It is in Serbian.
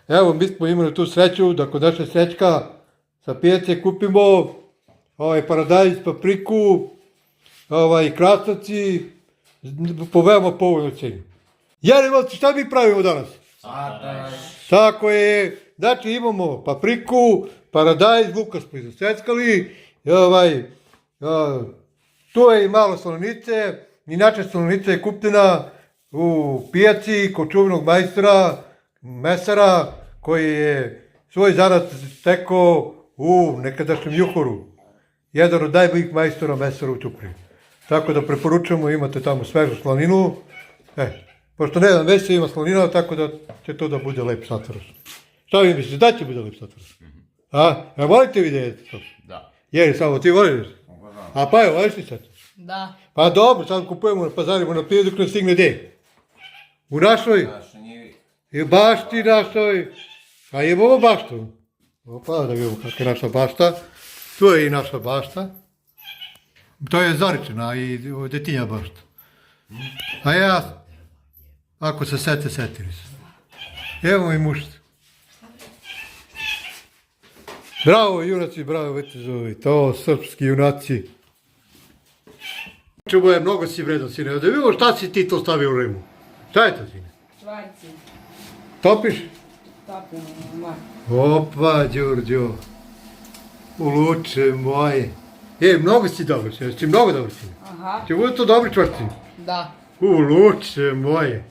Evo, mi smo imali tu sreću da kod naše Srećka sa pijace kupimo paradajz, papriku, krastavci po veoma povoljnoj ceni. Jerevalci, šta mi pravimo danas? Tako je, znači imamo papriku, paradajz, luka smo izaseckali, tu je i malo slonice, inače slonica je kupljena u pijaci kod čuvenog majstora, mesara, koji je svoj zarad stekao u nekadašnjem Juhoru. Jedan od najboljih majstora mesara u Ćupriji. Tako da preporučujemo, imate tamo svežu slaninu. Pošto ne znam, već se ima slanina, tako da će to da bude lep slatvaroš. Šta vi mislite, da će bude lep slatvaroš? A volite vi da jedete to? Da. Jeri, samo ti voliš? A pa evo, voliš li sad? Da. Pa dobro, sad kupujemo na pazarima na pijedu dok ne stigne gdje? U našoj? I bašti našoj. A imamo baštu. Opa, da vidimo kakva je naša bašta. Tu je i naša bašta. To je Zoričina i Detinja bašta. A ja, ako se setili se. Evo mi mušta. Bravo junaci, bravo vitezovi, to srpski junaci. Čubo je mnogo si vredan, sine. Da vidimo šta si ti to stavio u rimu. Šta je to, sine? Čvarci. Topiš? Topim, moj. Opa, Đurđo. Uluče moje. Mnogo si dobro, sine. Si mnogo dobro, sine. Aha. Će budu to dobri čvarci? Da. Uluče moje.